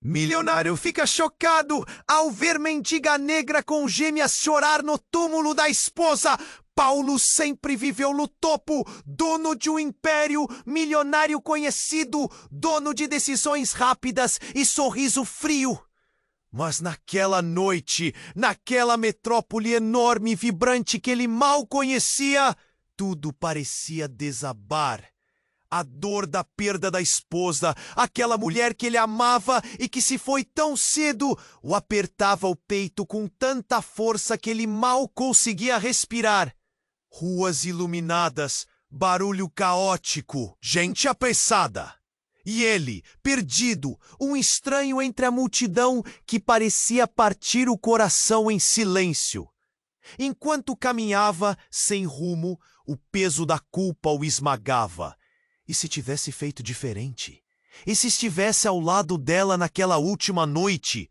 Milionário fica chocado ao ver mendiga negra com gêmeas chorar no túmulo da esposa. Paulo sempre viveu no topo, dono de um império, milionário conhecido, dono de decisões rápidas e sorriso frio. Mas naquela noite, naquela metrópole enorme e vibrante que ele mal conhecia, tudo parecia desabar. A dor da perda da esposa, aquela mulher que ele amava e que se foi tão cedo, o apertava o peito com tanta força que ele mal conseguia respirar. Ruas iluminadas, barulho caótico, gente apressada. E ele, perdido, um estranho entre a multidão que parecia partir o coração em silêncio. Enquanto caminhava, sem rumo, o peso da culpa o esmagava. E se tivesse feito diferente? E se estivesse ao lado dela naquela última noite?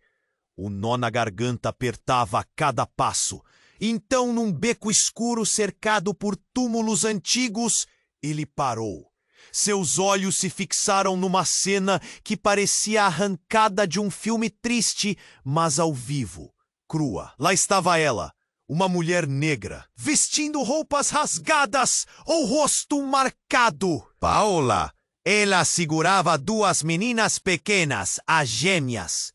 O nó na garganta apertava a cada passo. Então, num beco escuro cercado por túmulos antigos, ele parou. Seus olhos se fixaram numa cena que parecia arrancada de um filme triste, mas ao vivo, crua. Lá estava ela, uma mulher negra, vestindo roupas rasgadas, o rosto marcado. Paola, ela segurava duas meninas pequenas, as gêmeas.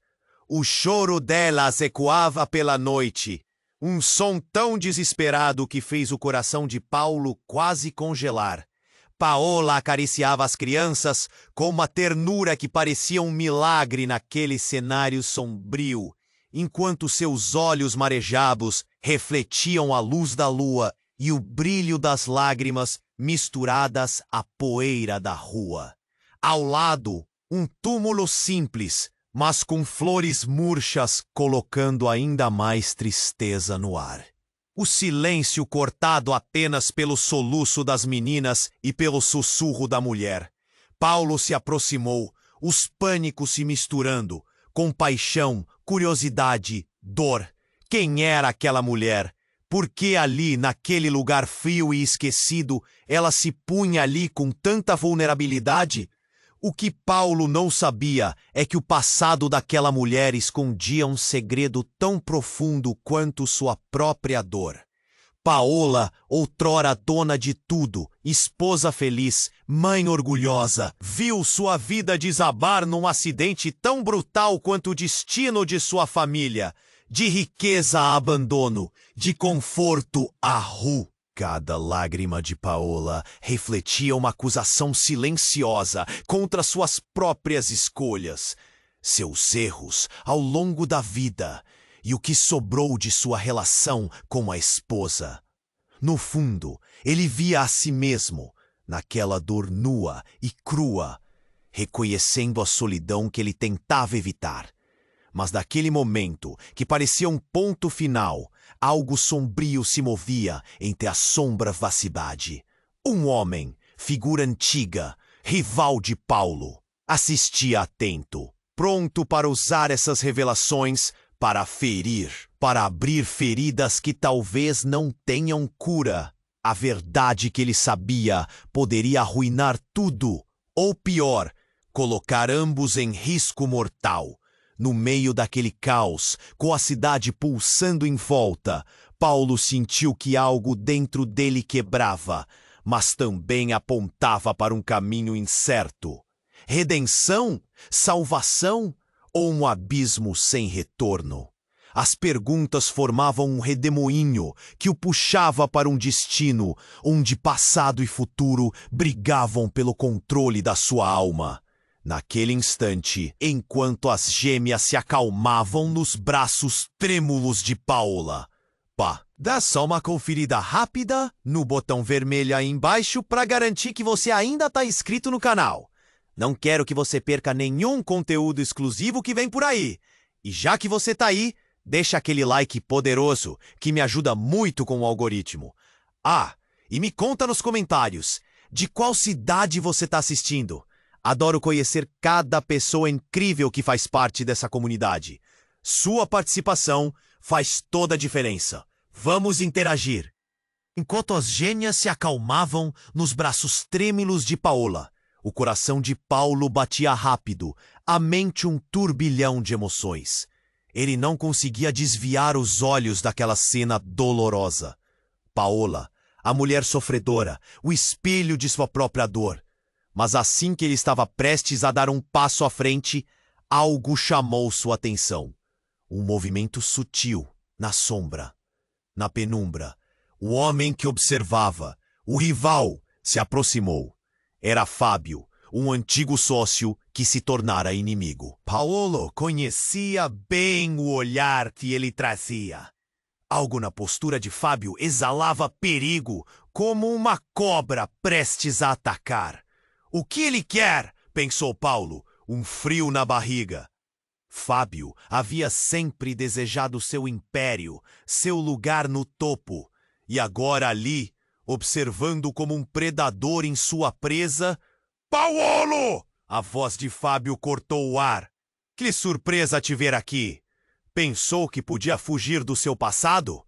O choro delas ecoava pela noite, um som tão desesperado que fez o coração de Paulo quase congelar. Paola acariciava as crianças com uma ternura que parecia um milagre naquele cenário sombrio, enquanto seus olhos marejados refletiam a luz da lua e o brilho das lágrimas misturadas à poeira da rua. Ao lado, um túmulo simples, mas com flores murchas colocando ainda mais tristeza no ar. O silêncio cortado apenas pelo soluço das meninas e pelo sussurro da mulher. Paulo se aproximou, os pânicos se misturando, compaixão, curiosidade, dor. Quem era aquela mulher? Por que ali, naquele lugar frio e esquecido, ela se punha ali com tanta vulnerabilidade? O que Paulo não sabia é que o passado daquela mulher escondia um segredo tão profundo quanto sua própria dor. Paola, outrora dona de tudo, esposa feliz, mãe orgulhosa, viu sua vida desabar num acidente tão brutal quanto o destino de sua família. De riqueza a abandono, de conforto a rua. Cada lágrima de Paola refletia uma acusação silenciosa contra suas próprias escolhas, seus erros ao longo da vida e o que sobrou de sua relação com a esposa. No fundo, ele via a si mesmo, naquela dor nua e crua, reconhecendo a solidão que ele tentava evitar. Mas naquele momento, que parecia um ponto final, algo sombrio se movia entre as sombras da cidade. Um homem, figura antiga, rival de Paulo, assistia atento, pronto para usar essas revelações para ferir, para abrir feridas que talvez não tenham cura. A verdade que ele sabia poderia arruinar tudo, ou pior, colocar ambos em risco mortal. No meio daquele caos, com a cidade pulsando em volta, Paulo sentiu que algo dentro dele quebrava, mas também apontava para um caminho incerto. Redenção? Salvação? Ou um abismo sem retorno? As perguntas formavam um redemoinho que o puxava para um destino onde passado e futuro brigavam pelo controle da sua alma. Naquele instante, enquanto as gêmeas se acalmavam nos braços trêmulos de Paola. Dá só uma conferida rápida no botão vermelho aí embaixo para garantir que você ainda está inscrito no canal. Não quero que você perca nenhum conteúdo exclusivo que vem por aí. E já que você tá aí, deixa aquele like poderoso que me ajuda muito com o algoritmo. E me conta nos comentários de qual cidade você está assistindo. Adoro conhecer cada pessoa incrível que faz parte dessa comunidade. Sua participação faz toda a diferença. Vamos interagir. Enquanto as gêmeas se acalmavam nos braços trêmulos de Paola, O coração de Paulo batia rápido, a mente um turbilhão de emoções. Ele não conseguia desviar os olhos daquela cena dolorosa. Paola, a mulher sofredora, o espelho de sua própria dor. Mas assim que ele estava prestes a dar um passo à frente, algo chamou sua atenção. Um movimento sutil, na sombra. Na penumbra, o homem que observava, o rival, se aproximou. Era Fábio, um antigo sócio que se tornara inimigo. Paolo conhecia bem o olhar que ele trazia. Algo na postura de Fábio exalava perigo, como uma cobra prestes a atacar. O que ele quer? Pensou Paulo, um frio na barriga. Fábio havia sempre desejado seu império, seu lugar no topo, e agora ali, observando como um predador em sua presa... Paolo! A voz de Fábio cortou o ar. Que surpresa te ver aqui! Pensou que podia fugir do seu passado?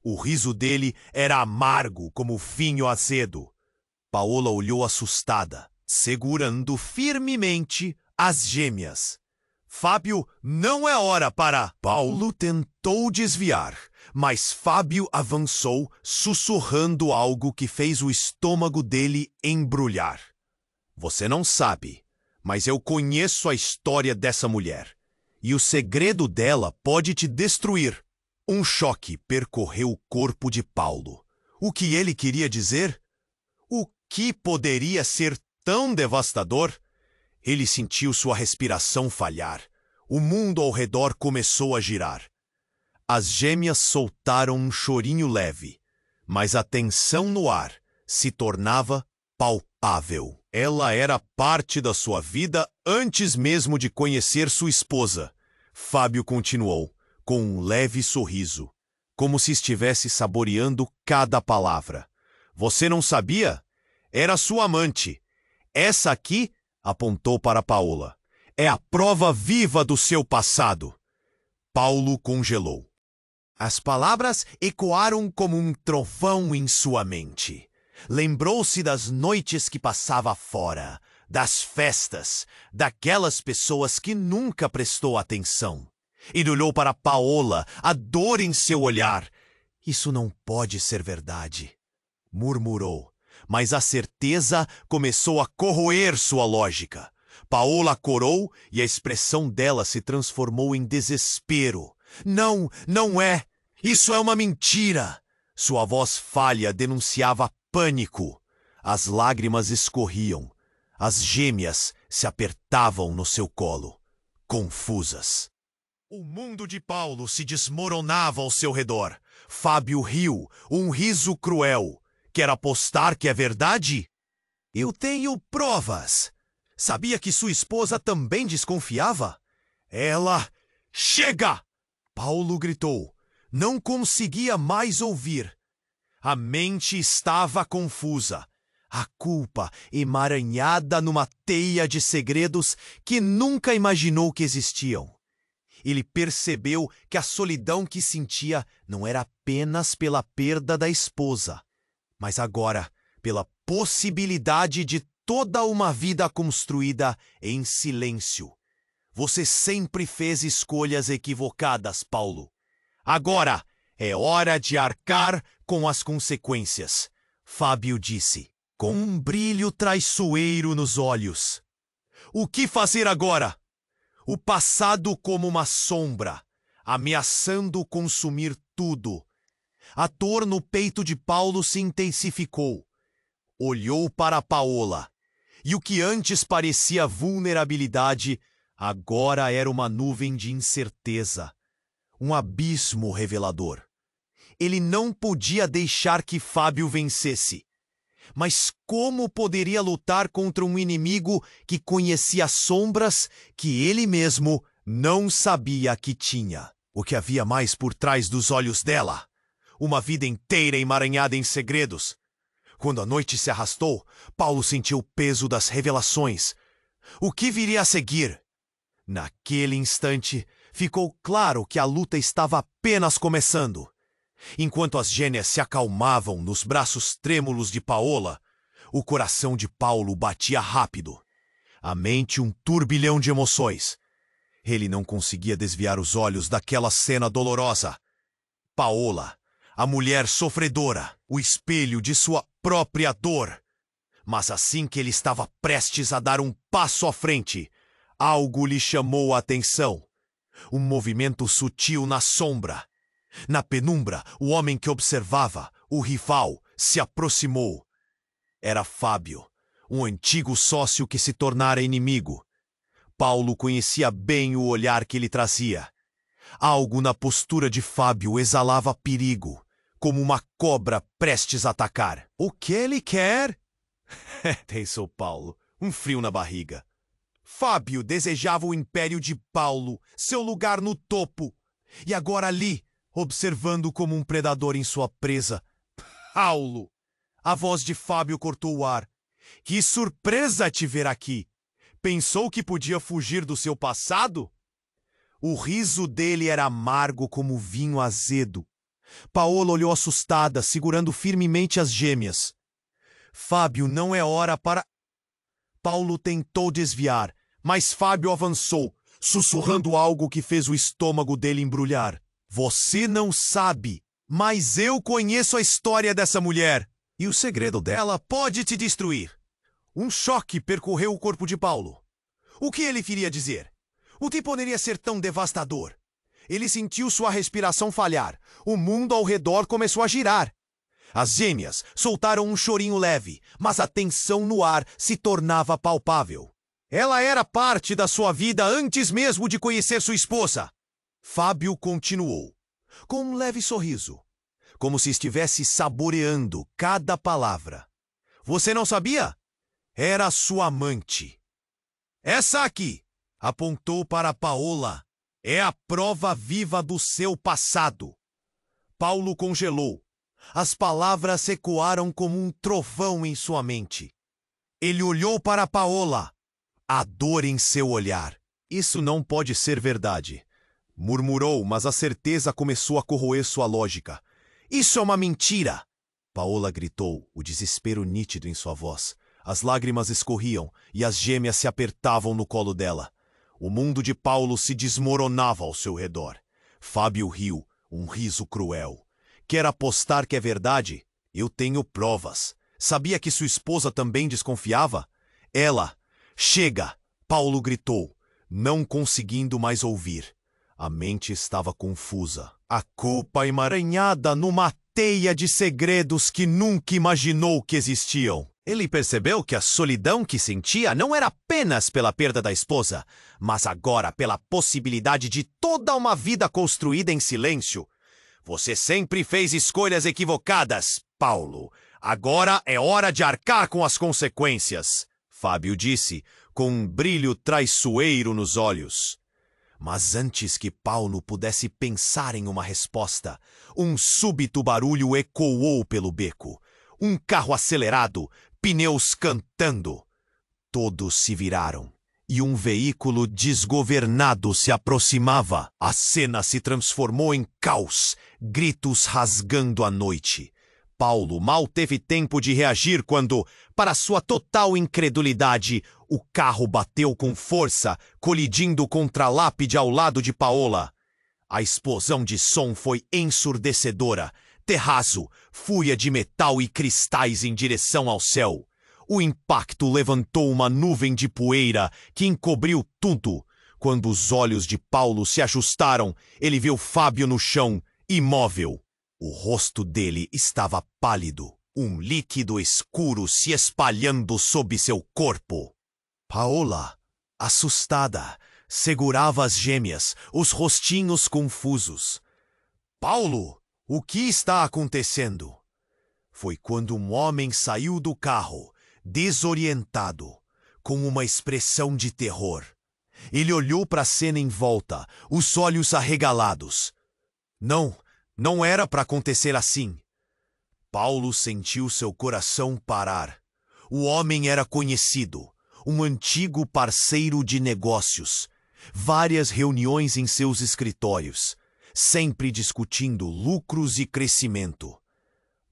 O riso dele era amargo como vinho azedo. Paola olhou assustada, segurando firmemente as gêmeas. Fábio, não é hora para... Paulo tentou desviar, mas Fábio avançou, sussurrando algo que fez o estômago dele embrulhar. Você não sabe, mas eu conheço a história dessa mulher. E o segredo dela pode te destruir. Um choque percorreu o corpo de Paulo. O que ele queria dizer? O que poderia ser tão devastador? Ele sentiu sua respiração falhar. O mundo ao redor começou a girar. As gêmeas soltaram um chorinho leve, mas a tensão no ar se tornava palpável. Ela era parte da sua vida antes mesmo de conhecer sua esposa. Fábio continuou, com um leve sorriso, como se estivesse saboreando cada palavra. Você não sabia? Era sua amante. Essa aqui, apontou para Paola, é a prova viva do seu passado. Paulo congelou. As palavras ecoaram como um trovão em sua mente. Lembrou-se das noites que passava fora, das festas, daquelas pessoas que nunca prestou atenção. Ele olhou para Paola, a dor em seu olhar. Isso não pode ser verdade, murmurou, mas a certeza começou a corroer sua lógica. Paola corou e a expressão dela se transformou em desespero. Não, não é! Isso é uma mentira! Sua voz falha denunciava pânico. As lágrimas escorriam. As gêmeas se apertavam no seu colo, confusas. O mundo de Paulo se desmoronava ao seu redor. Fábio riu, um riso cruel. Quer apostar que é verdade? Eu tenho provas. Sabia que sua esposa também desconfiava? Ela... Chega! Paulo gritou. Não conseguia mais ouvir. A mente estava confusa. A culpa emaranhada numa teia de segredos que nunca imaginou que existiam. Ele percebeu que a solidão que sentia não era apenas pela perda da esposa, mas agora pela possibilidade de toda uma vida construída em silêncio. Você sempre fez escolhas equivocadas, Paulo. Agora é hora de arcar com as consequências, Fábio disse, com um brilho traiçoeiro nos olhos. O que fazer agora? O passado como uma sombra, ameaçando consumir tudo. A dor no peito de Paulo se intensificou. Olhou para Paola, e o que antes parecia vulnerabilidade, agora era uma nuvem de incerteza, um abismo revelador. Ele não podia deixar que Fábio vencesse. Mas como poderia lutar contra um inimigo que conhecia sombras que ele mesmo não sabia que tinha? O que havia mais por trás dos olhos dela? Uma vida inteira emaranhada em segredos. Quando a noite se arrastou, Paulo sentiu o peso das revelações. O que viria a seguir? Naquele instante, ficou claro que a luta estava apenas começando. Enquanto as gêmeas se acalmavam nos braços trêmulos de Paola, O coração de Paulo batia rápido. A mente um turbilhão de emoções. Ele não conseguia desviar os olhos daquela cena dolorosa. Paola, a mulher sofredora, o espelho de sua própria dor. Mas assim que ele estava prestes a dar um passo à frente, algo lhe chamou a atenção. Um movimento sutil na sombra. Na penumbra, o homem que observava, o rival, se aproximou. Era Fábio, um antigo sócio que se tornara inimigo. Paulo conhecia bem o olhar que ele trazia. Algo na postura de Fábio exalava perigo, como uma cobra prestes a atacar. O que ele quer? Pensou Paulo, um frio na barriga. Fábio desejava o império de Paulo, seu lugar no topo. E agora ali, observando como um predador em sua presa. Paulo! A voz de Fábio cortou o ar. Que surpresa te ver aqui! Pensou que podia fugir do seu passado? O riso dele era amargo como vinho azedo. Paola olhou assustada, segurando firmemente as gêmeas. Fábio, não é hora para... Paulo tentou desviar, mas Fábio avançou, sussurrando algo que fez o estômago dele embrulhar. Você não sabe, mas eu conheço a história dessa mulher. E o segredo dela pode te destruir. Um choque percorreu o corpo de Paulo. O que ele queria dizer? O que poderia ser tão devastador? Ele sentiu sua respiração falhar. O mundo ao redor começou a girar. As gêmeas soltaram um chorinho leve, mas a tensão no ar se tornava palpável. Ela era parte da sua vida antes mesmo de conhecer sua esposa. Fábio continuou, com um leve sorriso, como se estivesse saboreando cada palavra. Você não sabia? Era sua amante. Essa aqui, apontou para Paola, é a prova viva do seu passado. Paulo congelou. As palavras ecoaram como um trovão em sua mente. Ele olhou para Paola, a dor em seu olhar. Isso não pode ser verdade, murmurou, mas a certeza começou a corroer sua lógica. Isso é uma mentira! Paola gritou, o desespero nítido em sua voz. As lágrimas escorriam e as gêmeas se apertavam no colo dela. O mundo de Paulo se desmoronava ao seu redor. Fábio riu, um riso cruel. Quer apostar que é verdade? Eu tenho provas. Sabia que sua esposa também desconfiava? Ela... Chega! Paulo gritou, não conseguindo mais ouvir. A mente estava confusa. A culpa emaranhada numa teia de segredos que nunca imaginou que existiam. Ele percebeu que a solidão que sentia não era apenas pela perda da esposa, mas agora pela possibilidade de toda uma vida construída em silêncio. Você sempre fez escolhas equivocadas, Paulo. Agora é hora de arcar com as consequências, Fábio disse, com um brilho traiçoeiro nos olhos. Mas antes que Paulo pudesse pensar em uma resposta, um súbito barulho ecoou pelo beco. Um carro acelerado, pneus cantando. Todos se viraram. E um veículo desgovernado se aproximava. A cena se transformou em caos, gritos rasgando a noite. Paulo mal teve tempo de reagir quando, para sua total incredulidade, o carro bateu com força, colidindo contra a lápide ao lado de Paola. A explosão de som foi ensurdecedora. Terraço, fúria de metal e cristais em direção ao céu. O impacto levantou uma nuvem de poeira que encobriu tudo. Quando os olhos de Paulo se ajustaram, ele viu Fábio no chão, imóvel. O rosto dele estava pálido, um líquido escuro se espalhando sob seu corpo. Paola, assustada, segurava as gêmeas, os rostinhos confusos. Paulo, o que está acontecendo? Foi quando um homem saiu do carro, desorientado, com uma expressão de terror. Ele olhou para a cena em volta, os olhos arregalados. Não era para acontecer assim. Paulo sentiu seu coração parar. O homem era conhecido, um antigo parceiro de negócios. Várias reuniões em seus escritórios, sempre discutindo lucros e crescimento.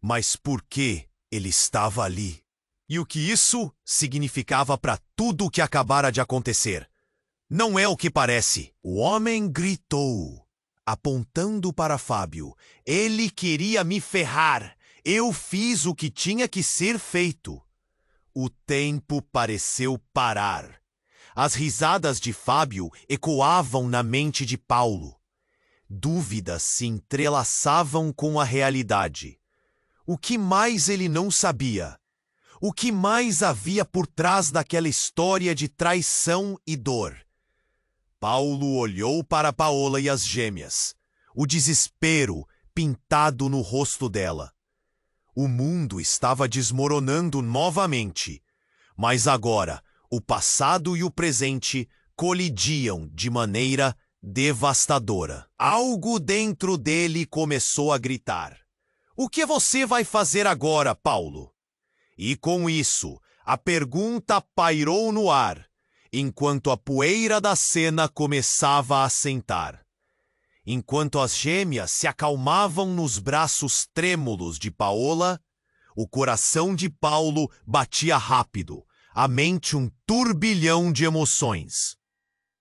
Mas por que ele estava ali? E o que isso significava para tudo o que acabara de acontecer? Não é o que parece. O homem gritou, apontando para Fábio. Ele queria me ferrar. Eu fiz o que tinha que ser feito. O tempo pareceu parar. As risadas de Fábio ecoavam na mente de Paulo. Dúvidas se entrelaçavam com a realidade. O que mais ele não sabia? O que mais havia por trás daquela história de traição e dor? Paulo olhou para Paola e as gêmeas. O desespero pintado no rosto dela. O mundo estava desmoronando novamente. Mas agora, o passado e o presente colidiam de maneira devastadora. Algo dentro dele começou a gritar. O que você vai fazer agora, Paulo? E com isso, a pergunta pairou no ar, enquanto a poeira da cena começava a assentar. Enquanto as gêmeas se acalmavam nos braços trêmulos de Paola, o coração de Paulo batia rápido, a mente um turbilhão de emoções.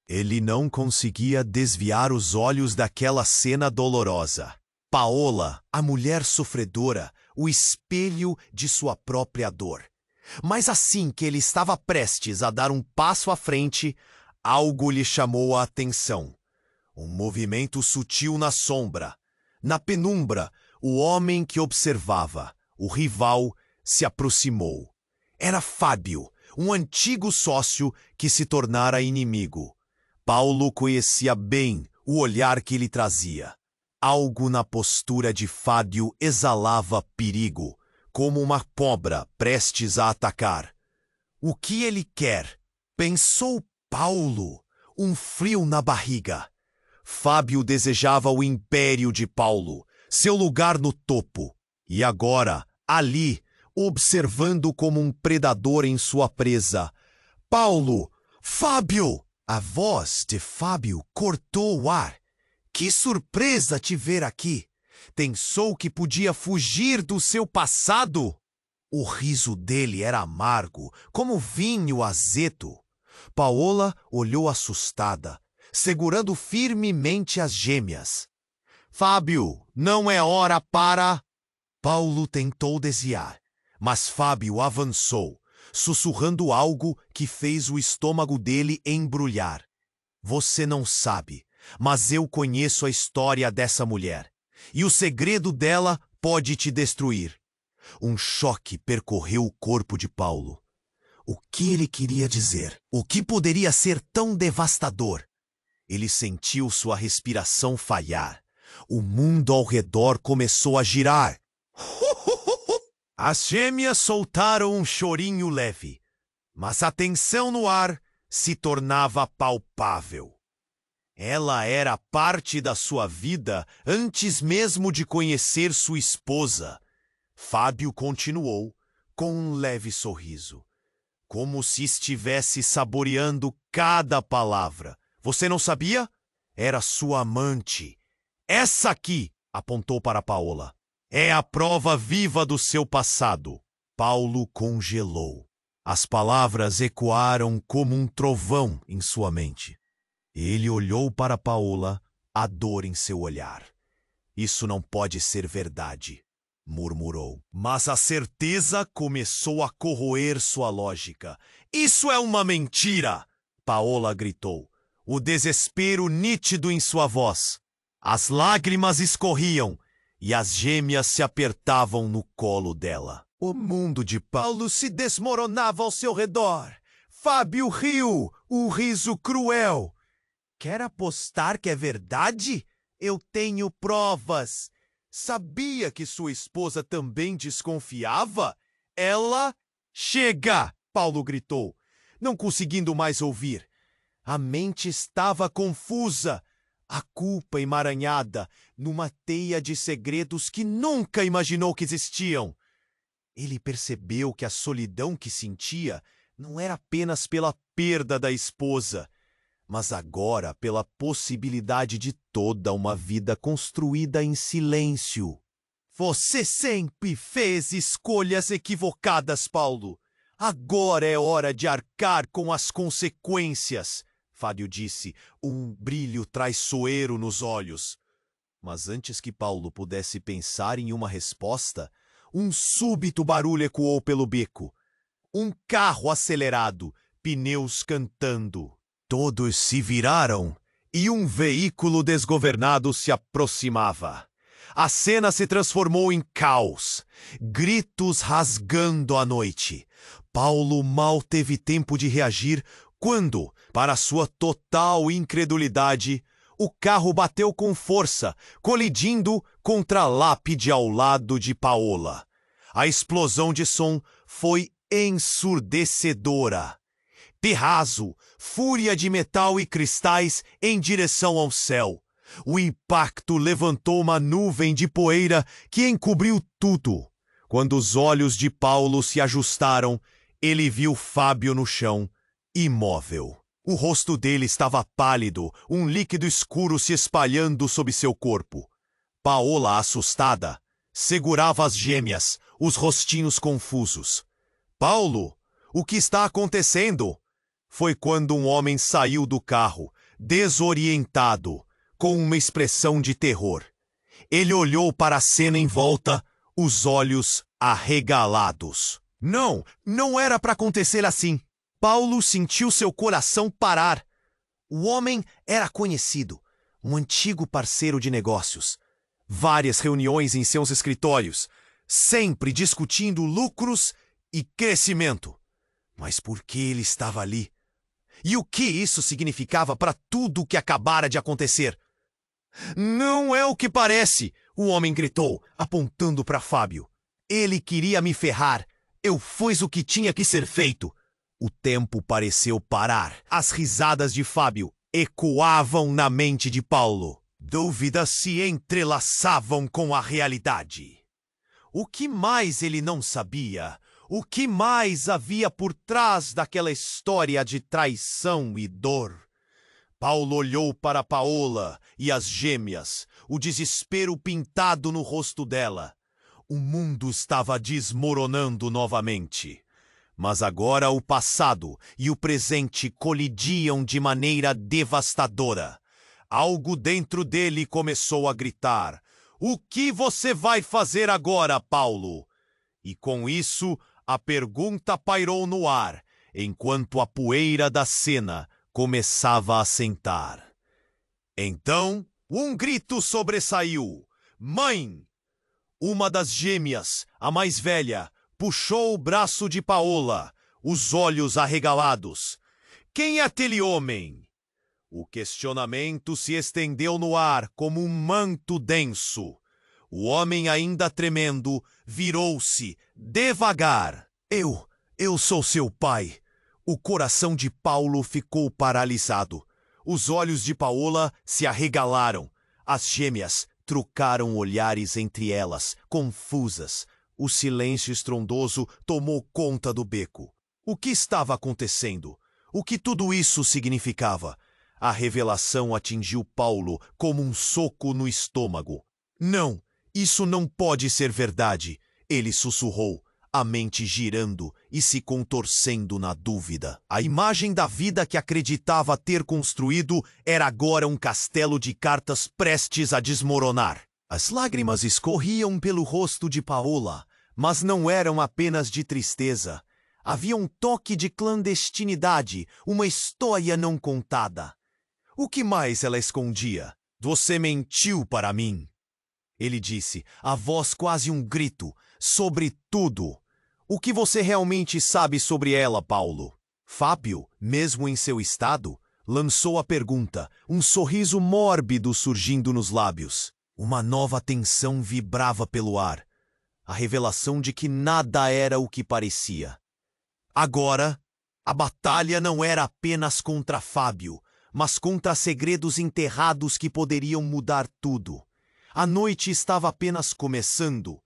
Ele não conseguia desviar os olhos daquela cena dolorosa. Paola, a mulher sofredora, o espelho de sua própria dor. Mas assim que ele estava prestes a dar um passo à frente, algo lhe chamou a atenção. Um movimento sutil na sombra. Na penumbra, o homem que observava, o rival, se aproximou. Era Fábio, um antigo sócio que se tornara inimigo. Paulo conhecia bem o olhar que lhe trazia. Algo na postura de Fábio exalava perigo, como uma cobra prestes a atacar. O que ele quer? Pensou Paulo, um frio na barriga. Fábio desejava o império de Paulo, seu lugar no topo. E agora, ali, observando como um predador em sua presa. Paulo! Fábio! A voz de Fábio cortou o ar. Que surpresa te ver aqui! Pensou que podia fugir do seu passado? O riso dele era amargo, como vinho azedo. Paola olhou assustada, segurando firmemente as gêmeas. Fábio, não é hora para... Paulo tentou desviar, mas Fábio avançou, sussurrando algo que fez o estômago dele embrulhar. Você não sabe, mas eu conheço a história dessa mulher, e o segredo dela pode te destruir. Um choque percorreu o corpo de Paulo. O que ele queria dizer? O que poderia ser tão devastador? Ele sentiu sua respiração falhar. O mundo ao redor começou a girar. As gêmeas soltaram um chorinho leve, mas a tensão no ar se tornava palpável. Ela era parte da sua vida antes mesmo de conhecer sua esposa. Fábio continuou, com um leve sorriso, como se estivesse saboreando cada palavra. Você não sabia? Era sua amante. Essa aqui, apontou para Paola, é a prova viva do seu passado. Paulo congelou. As palavras ecoaram como um trovão em sua mente. Ele olhou para Paola, a dor em seu olhar. Isso não pode ser verdade, murmurou. Mas a certeza começou a corroer sua lógica. Isso é uma mentira! Paola gritou, o desespero nítido em sua voz. As lágrimas escorriam e as gêmeas se apertavam no colo dela. O mundo de Paulo se desmoronava ao seu redor. Fábio riu, um riso cruel. Quer apostar que é verdade? Eu tenho provas. Sabia que sua esposa também desconfiava? Ela... Chega! Paulo gritou, não conseguindo mais ouvir. A mente estava confusa, a culpa emaranhada numa teia de segredos que nunca imaginou que existiam. Ele percebeu que a solidão que sentia não era apenas pela perda da esposa, mas agora pela possibilidade de toda uma vida construída em silêncio. Você sempre fez escolhas equivocadas, Paulo. Agora é hora de arcar com as consequências, Fábio disse, um brilho traiçoeiro nos olhos. Mas antes que Paulo pudesse pensar em uma resposta, um súbito barulho ecoou pelo beco. Um carro acelerado, pneus cantando. Todos se viraram e um veículo desgovernado se aproximava. A cena se transformou em caos, gritos rasgando a noite. Paulo mal teve tempo de reagir quando, para sua total incredulidade, o carro bateu com força, colidindo contra a lápide ao lado de Paola. A explosão de som foi ensurdecedora. Terraço, fúria de metal e cristais em direção ao céu. O impacto levantou uma nuvem de poeira que encobriu tudo. Quando os olhos de Paulo se ajustaram, ele viu Fábio no chão, imóvel. O rosto dele estava pálido, um líquido escuro se espalhando sob seu corpo. Paola, assustada, segurava as gêmeas, os rostinhos confusos. Paulo, o que está acontecendo? Foi quando um homem saiu do carro, desorientado, com uma expressão de terror. Ele olhou para a cena em volta, os olhos arregalados. Não era para acontecer assim. Paulo sentiu seu coração parar. O homem era conhecido, um antigo parceiro de negócios. Várias reuniões em seus escritórios, sempre discutindo lucros e crescimento. Mas por que ele estava ali? E o que isso significava para tudo o que acabara de acontecer? Não é o que parece, o homem gritou, apontando para Fábio. Ele queria me ferrar. Eu fiz o que tinha que ser feito. O tempo pareceu parar. As risadas de Fábio ecoavam na mente de Paulo. Dúvidas se entrelaçavam com a realidade. O que mais ele não sabia? O que mais havia por trás daquela história de traição e dor? Paulo olhou para Paola e as gêmeas, o desespero pintado no rosto dela. O mundo estava desmoronando novamente. Mas agora o passado e o presente colidiam de maneira devastadora. Algo dentro dele começou a gritar: "O que você vai fazer agora, Paulo?" E com isso, a pergunta pairou no ar, enquanto a poeira da cena começava a assentar. Então, um grito sobressaiu: "Mãe!" Uma das gêmeas, a mais velha, puxou o braço de Paola, os olhos arregalados. "Quem é aquele homem?" O questionamento se estendeu no ar como um manto denso. O homem, ainda tremendo, virou-se, devagar. Eu sou seu pai." O coração de Paulo ficou paralisado. Os olhos de Paola se arregalaram. As gêmeas trocaram olhares entre elas, confusas. O silêncio estrondoso tomou conta do beco. O que estava acontecendo? O que tudo isso significava? A revelação atingiu Paulo como um soco no estômago. "Não, isso não pode ser verdade", ele sussurrou, a mente girando e se contorcendo na dúvida. A imagem da vida que acreditava ter construído era agora um castelo de cartas prestes a desmoronar. As lágrimas escorriam pelo rosto de Paola, mas não eram apenas de tristeza. Havia um toque de clandestinidade, uma história não contada. O que mais ela escondia? "Você mentiu para mim", ele disse, a voz quase um grito, "sobre tudo. O que você realmente sabe sobre ela, Paulo?" Fábio, mesmo em seu estado, lançou a pergunta, um sorriso mórbido surgindo nos lábios. Uma nova tensão vibrava pelo ar, a revelação de que nada era o que parecia. Agora, a batalha não era apenas contra Fábio, mas contra segredos enterrados que poderiam mudar tudo. A noite estava apenas começando.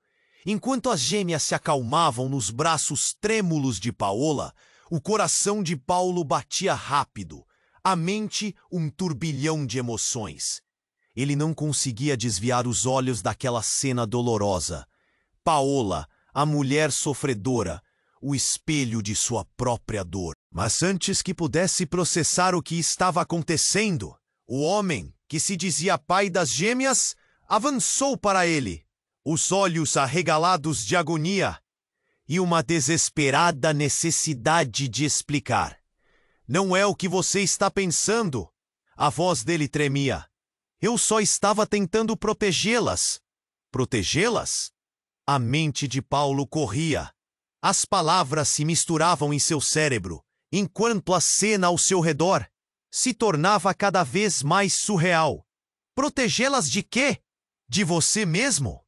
Enquanto as gêmeas se acalmavam nos braços trêmulos de Paola, o coração de Paulo batia rápido, a mente um turbilhão de emoções. Ele não conseguia desviar os olhos daquela cena dolorosa. Paola, a mulher sofredora, o espelho de sua própria dor. Mas antes que pudesse processar o que estava acontecendo, o homem, que se dizia pai das gêmeas, avançou para ele, os olhos arregalados de agonia e uma desesperada necessidade de explicar. Não é o que você está pensando. A voz dele tremia. Eu só estava tentando protegê-las. Protegê-las? A mente de Paulo corria. As palavras se misturavam em seu cérebro, enquanto a cena ao seu redor se tornava cada vez mais surreal. Protegê-las de quê? De você mesmo?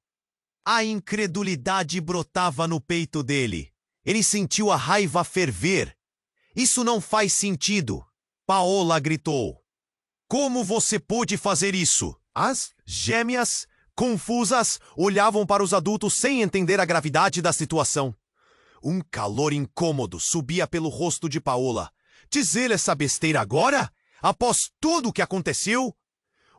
A incredulidade brotava no peito dele. Ele sentiu a raiva ferver. Isso não faz sentido. Paola gritou. Como você pôde fazer isso? As gêmeas, confusas, olhavam para os adultos sem entender a gravidade da situação. Um calor incômodo subia pelo rosto de Paola. Dizer essa besteira agora? Após tudo o que aconteceu?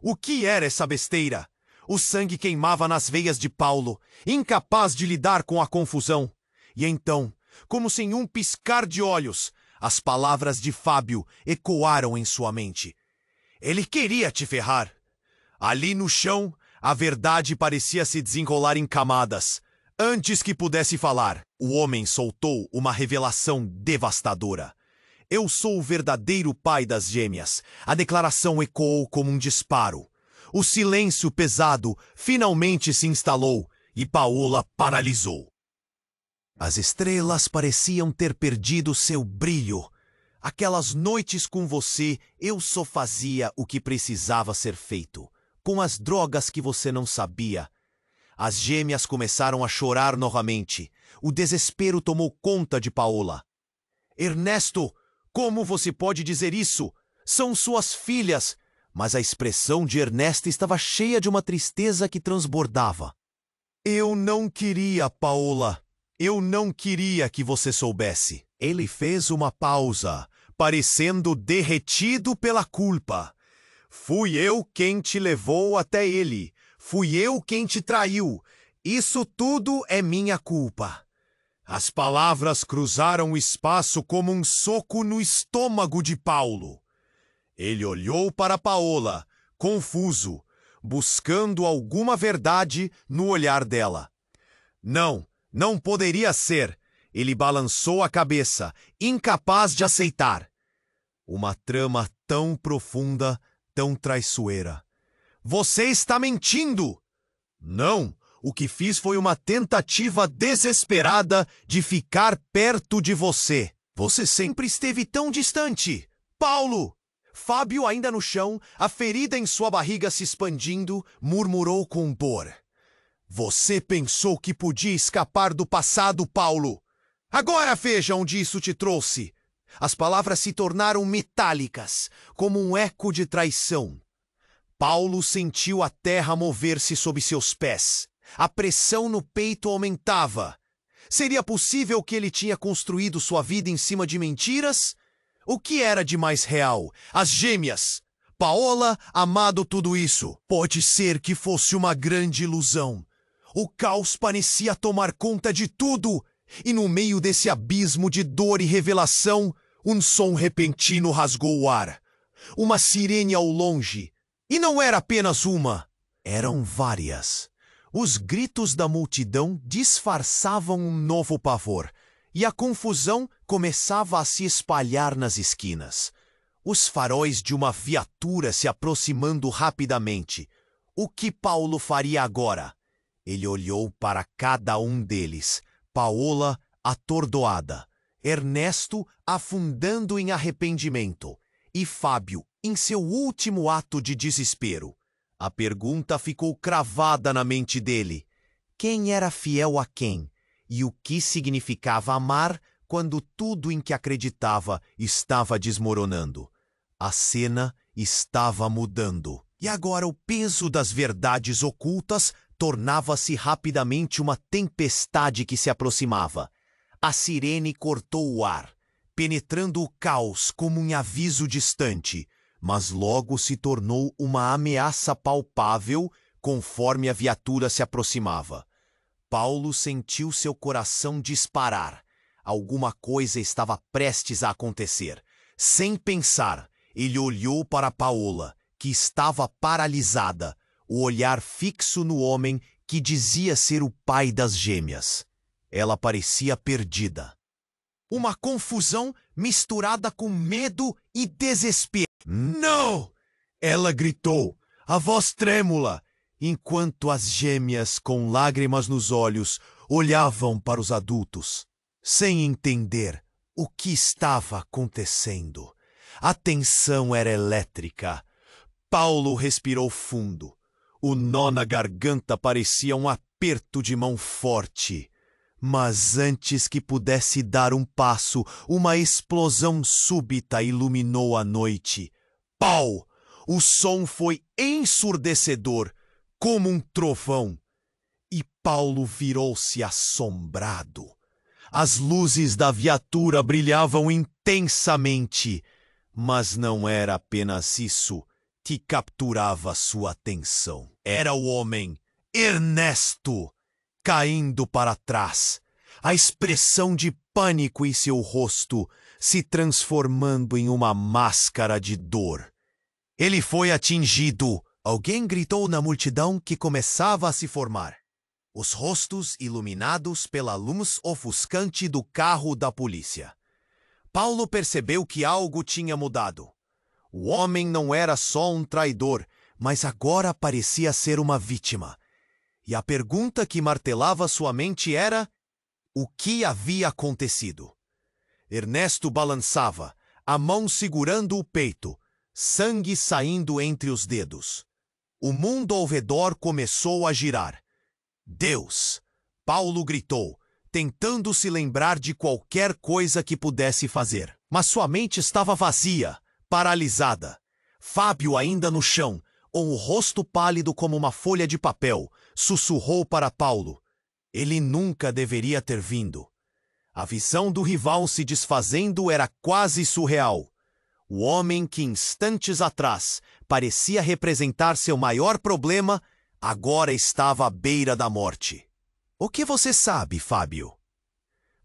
O que era essa besteira? O sangue queimava nas veias de Paulo, incapaz de lidar com a confusão. E então, como sem um piscar de olhos, as palavras de Fábio ecoaram em sua mente. Ele queria te ferrar. Ali no chão, a verdade parecia se desenrolar em camadas. Antes que pudesse falar, o homem soltou uma revelação devastadora. Eu sou o verdadeiro pai das gêmeas. A declaração ecoou como um disparo. O silêncio pesado finalmente se instalou e Paola paralisou. As estrelas pareciam ter perdido seu brilho. Aquelas noites com você, eu só fazia o que precisava ser feito. Com as drogas que você não sabia. As gêmeas começaram a chorar novamente. O desespero tomou conta de Paola. Ernesto, como você pode dizer isso? São suas filhas. Mas a expressão de Ernesto estava cheia de uma tristeza que transbordava. Eu não queria, Paola. Eu não queria que você soubesse. Ele fez uma pausa, parecendo derretido pela culpa. Fui eu quem te levou até ele. Fui eu quem te traiu. Isso tudo é minha culpa. As palavras cruzaram o espaço como um soco no estômago de Paulo. Ele olhou para Paola, confuso, buscando alguma verdade no olhar dela. Não, não poderia ser. Ele balançou a cabeça, incapaz de aceitar. Uma trama tão profunda, tão traiçoeira. Você está mentindo! Não, o que fiz foi uma tentativa desesperada de ficar perto de você. Você sempre esteve tão distante. Paulo! Fábio, ainda no chão, a ferida em sua barriga se expandindo, murmurou com dor. Você pensou que podia escapar do passado, Paulo. Agora veja onde isso te trouxe. As palavras se tornaram metálicas, como um eco de traição. Paulo sentiu a terra mover-se sob seus pés. A pressão no peito aumentava. Seria possível que ele tinha construído sua vida em cima de mentiras? O que era de mais real? As gêmeas. Paola, amado tudo isso. Pode ser que fosse uma grande ilusão. O caos parecia tomar conta de tudo. E no meio desse abismo de dor e revelação, um som repentino rasgou o ar. Uma sirene ao longe. E não era apenas uma. Eram várias. Os gritos da multidão disfarçavam um novo pavor. E a confusão começava a se espalhar nas esquinas. Os faróis de uma viatura se aproximando rapidamente. O que Paulo faria agora? Ele olhou para cada um deles. Paola, atordoada. Ernesto, afundando em arrependimento. E Fábio, em seu último ato de desespero. A pergunta ficou cravada na mente dele. Quem era fiel a quem? E o que significava amar quando tudo em que acreditava estava desmoronando? A cena estava mudando. E agora o peso das verdades ocultas tornava-se rapidamente uma tempestade que se aproximava. A sirene cortou o ar, penetrando o caos como um aviso distante, mas logo se tornou uma ameaça palpável conforme a viatura se aproximava. Paulo sentiu seu coração disparar. Alguma coisa estava prestes a acontecer. Sem pensar, ele olhou para Paola, que estava paralisada, o olhar fixo no homem que dizia ser o pai das gêmeas. Ela parecia perdida. Uma confusão misturada com medo e desespero. Não! Ela gritou, a voz trêmula, enquanto as gêmeas, com lágrimas nos olhos, olhavam para os adultos, sem entender o que estava acontecendo. A tensão era elétrica. Paulo respirou fundo. O nó na garganta parecia um aperto de mão forte. Mas antes que pudesse dar um passo, uma explosão súbita iluminou a noite. Pau! O som foi ensurdecedor, como um trovão. E Paulo virou-se assombrado. As luzes da viatura brilhavam intensamente, mas não era apenas isso que capturava sua atenção. Era o homem, Ernesto, caindo para trás, a expressão de pânico em seu rosto se transformando em uma máscara de dor. Ele foi atingido. Alguém gritou na multidão que começava a se formar. Os rostos iluminados pela luz ofuscante do carro da polícia. Paulo percebeu que algo tinha mudado. O homem não era só um traidor, mas agora parecia ser uma vítima. E a pergunta que martelava sua mente era: o que havia acontecido? Ernesto balançava, a mão segurando o peito, sangue saindo entre os dedos. O mundo ao redor começou a girar. Deus! Paulo gritou, tentando se lembrar de qualquer coisa que pudesse fazer. Mas sua mente estava vazia, paralisada. Fábio, ainda no chão, com o rosto pálido como uma folha de papel, sussurrou para Paulo. Ele nunca deveria ter vindo. A visão do rival se desfazendo era quase surreal. O homem que instantes atrás parecia representar seu maior problema, agora estava à beira da morte. O que você sabe, Fábio?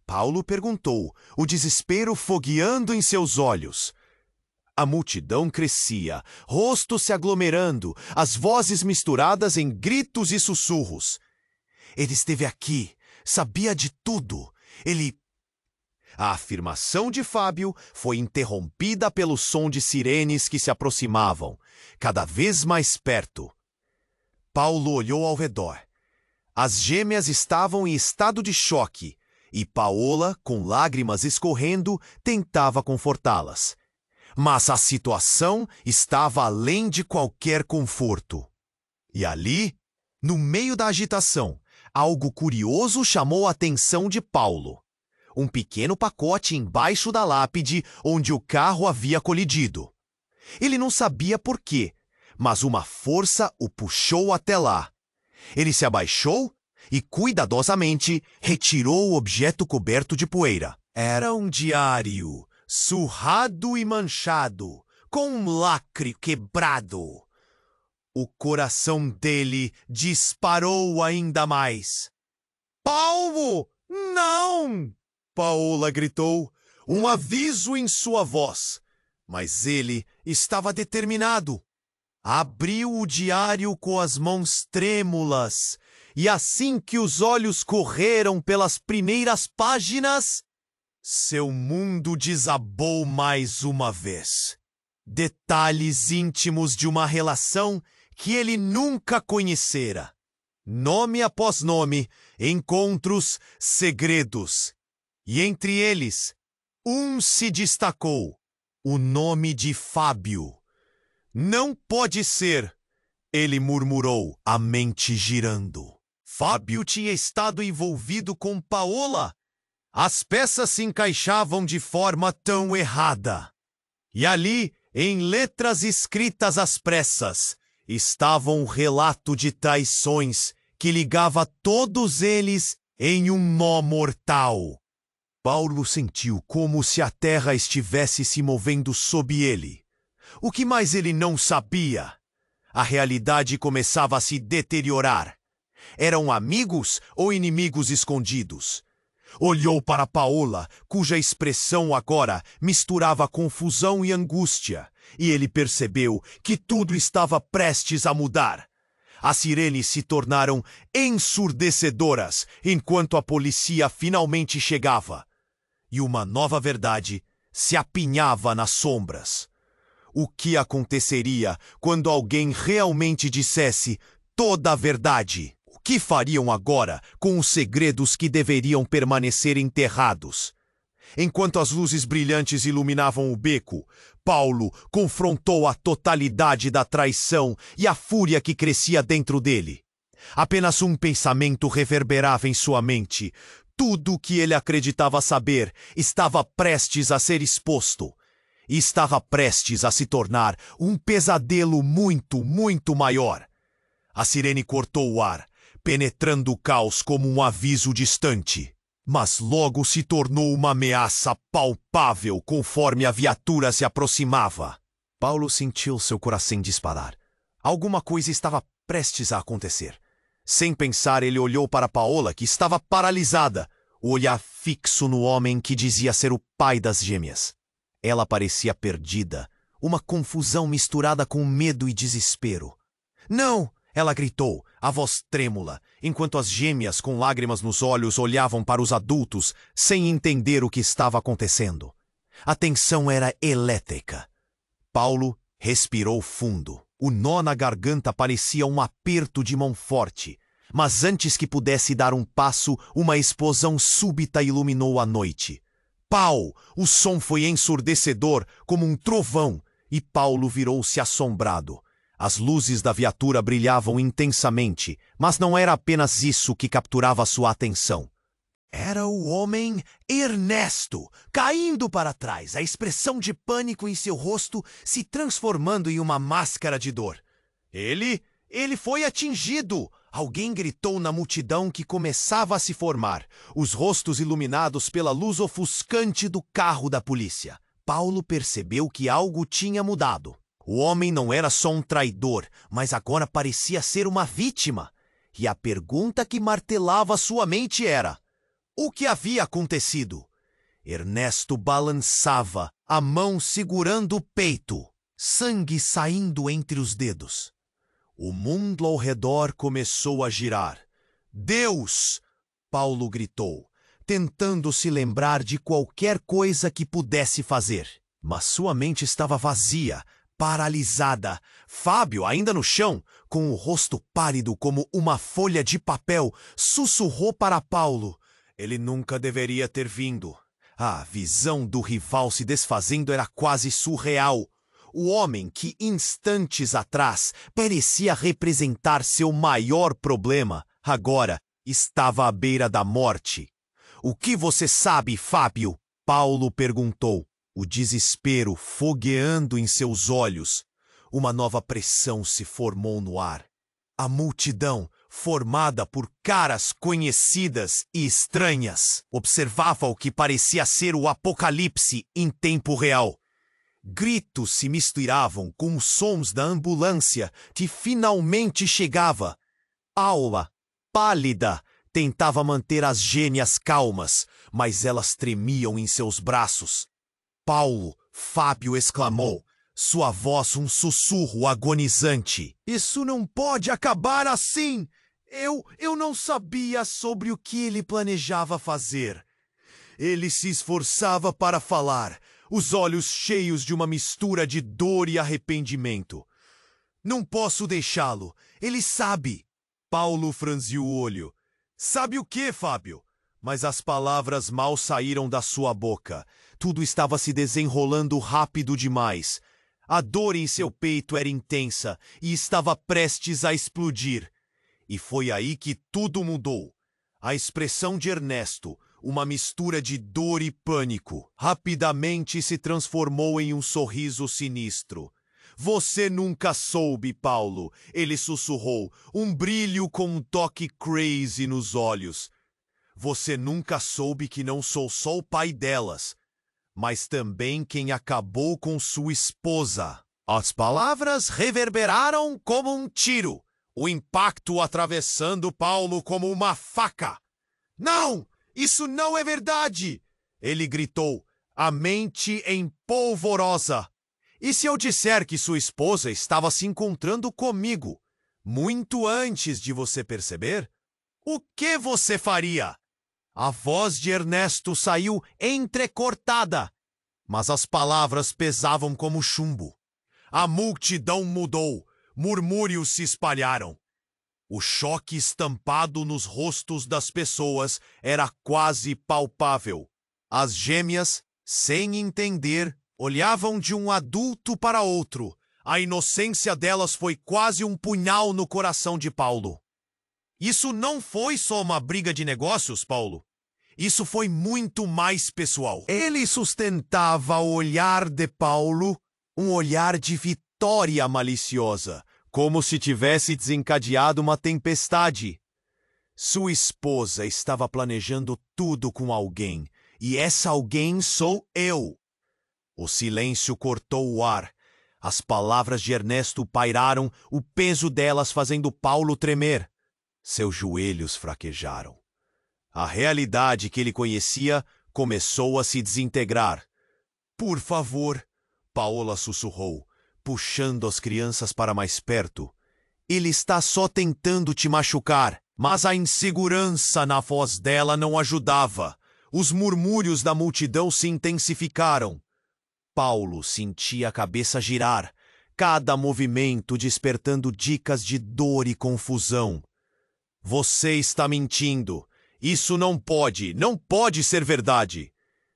Paulo perguntou, o desespero fogueando em seus olhos. A multidão crescia, rostos se aglomerando, as vozes misturadas em gritos e sussurros. Ele esteve aqui, sabia de tudo. A afirmação de Fábio foi interrompida pelo som de sirenes que se aproximavam, cada vez mais perto. Paulo olhou ao redor. As gêmeas estavam em estado de choque, e Paola, com lágrimas escorrendo, tentava confortá-las. Mas a situação estava além de qualquer conforto. E ali, no meio da agitação, algo curioso chamou a atenção de Paulo. Um pequeno pacote embaixo da lápide onde o carro havia colidido. Ele não sabia por quê, mas uma força o puxou até lá. Ele se abaixou e, cuidadosamente, retirou o objeto coberto de poeira. Era um diário, surrado e manchado, com um lacre quebrado. O coração dele disparou ainda mais. Paulo, não! Paola gritou, um aviso em sua voz. Mas ele estava determinado. Abriu o diário com as mãos trêmulas, e assim que os olhos correram pelas primeiras páginas, seu mundo desabou mais uma vez. Detalhes íntimos de uma relação que ele nunca conhecera. Nome após nome, encontros, segredos. E entre eles, um se destacou, o nome de Fábio. Não pode ser, ele murmurou, a mente girando. Fábio tinha estado envolvido com Paola. As peças se encaixavam de forma tão errada. E ali, em letras escritas às pressas, estava um relato de traições que ligava todos eles em um nó mortal. Paulo sentiu como se a terra estivesse se movendo sob ele. O que mais ele não sabia? A realidade começava a se deteriorar. Eram amigos ou inimigos escondidos? Olhou para Paola, cuja expressão agora misturava confusão e angústia, e ele percebeu que tudo estava prestes a mudar. As sirenes se tornaram ensurdecedoras enquanto a polícia finalmente chegava. E uma nova verdade se apinhava nas sombras. O que aconteceria quando alguém realmente dissesse toda a verdade? O que fariam agora com os segredos que deveriam permanecer enterrados? Enquanto as luzes brilhantes iluminavam o beco, Paulo confrontou a totalidade da traição e a fúria que crescia dentro dele. Apenas um pensamento reverberava em sua mente. Tudo o que ele acreditava saber estava prestes a ser exposto. E estava prestes a se tornar um pesadelo muito, muito maior. A sirene cortou o ar, penetrando o caos como um aviso distante. Mas logo se tornou uma ameaça palpável conforme a viatura se aproximava. Paulo sentiu seu coração disparar. Alguma coisa estava prestes a acontecer. Sem pensar, ele olhou para Paola, que estava paralisada, o olhar fixo no homem que dizia ser o pai das gêmeas. Ela parecia perdida, uma confusão misturada com medo e desespero. "Não!" ela gritou, a voz trêmula, enquanto as gêmeas com lágrimas nos olhos olhavam para os adultos sem entender o que estava acontecendo. A tensão era elétrica. Paulo respirou fundo. O nó na garganta parecia um aperto de mão forte, mas antes que pudesse dar um passo, uma explosão súbita iluminou a noite. Pau! O som foi ensurdecedor, como um trovão, e Paulo virou-se assombrado. As luzes da viatura brilhavam intensamente, mas não era apenas isso que capturava sua atenção. Era o homem Ernesto, caindo para trás, a expressão de pânico em seu rosto se transformando em uma máscara de dor. Ele foi atingido! Alguém gritou na multidão que começava a se formar, os rostos iluminados pela luz ofuscante do carro da polícia. Paulo percebeu que algo tinha mudado. O homem não era só um traidor, mas agora parecia ser uma vítima. E a pergunta que martelava sua mente era: o que havia acontecido? Ernesto balançava, a mão segurando o peito, sangue saindo entre os dedos. O mundo ao redor começou a girar. "Deus!" Paulo gritou, tentando se lembrar de qualquer coisa que pudesse fazer. Mas sua mente estava vazia, paralisada. Fábio, ainda no chão, com o rosto pálido como uma folha de papel, sussurrou para Paulo: ele nunca deveria ter vindo. A visão do rival se desfazendo era quase surreal. O homem que instantes atrás parecia representar seu maior problema, agora estava à beira da morte. "O que você sabe, Fábio?" Paulo perguntou, o desespero fogueando em seus olhos. Uma nova pressão se formou no ar. A multidão, formada por caras conhecidas e estranhas, observava o que parecia ser o apocalipse em tempo real. Gritos se misturavam com os sons da ambulância que finalmente chegava. Paula, pálida, tentava manter as gêmeas calmas, mas elas tremiam em seus braços. "Paulo!" Fábio exclamou, sua voz um sussurro agonizante. "Isso não pode acabar assim! Eu não sabia sobre o que ele planejava fazer." Ele se esforçava para falar, os olhos cheios de uma mistura de dor e arrependimento. "Não posso deixá-lo. Ele sabe." Paulo franziu o olho. "Sabe o quê, Fábio?" Mas as palavras mal saíram da sua boca. Tudo estava se desenrolando rápido demais. A dor em seu peito era intensa e estava prestes a explodir. E foi aí que tudo mudou. A expressão de Ernesto, uma mistura de dor e pânico, rapidamente se transformou em um sorriso sinistro. "Você nunca soube, Paulo," ele sussurrou, um brilho com um toque crazy nos olhos. "Você nunca soube que não sou só o pai delas, mas também quem acabou com sua esposa." As palavras reverberaram como um tiro, o impacto atravessando Paulo como uma faca. "Não!" Isso não é verdade! Ele gritou, a mente em polvorosa. E se eu disser que sua esposa estava se encontrando comigo, muito antes de você perceber? O que você faria? A voz de Ernesto saiu entrecortada, mas as palavras pesavam como chumbo. A multidão mudou, murmúrios se espalharam. O choque estampado nos rostos das pessoas era quase palpável. As gêmeas, sem entender, olhavam de um adulto para outro. A inocência delas foi quase um punhal no coração de Paulo. Isso não foi só uma briga de negócios, Paulo. Isso foi muito mais pessoal. Ele sustentava o olhar de Paulo, um olhar de vitória maliciosa, como se tivesse desencadeado uma tempestade. Sua esposa estava planejando tudo com alguém, e essa alguém sou eu. O silêncio cortou o ar. As palavras de Ernesto pairaram, o peso delas fazendo Paulo tremer. Seus joelhos fraquejaram. A realidade que ele conhecia começou a se desintegrar. Por favor, Paola sussurrou, puxando as crianças para mais perto. Ele está só tentando te machucar. Mas a insegurança na voz dela não ajudava. Os murmúrios da multidão se intensificaram. Paulo sentia a cabeça girar, cada movimento despertando dicas de dor e confusão. Você está mentindo. Isso não pode ser verdade.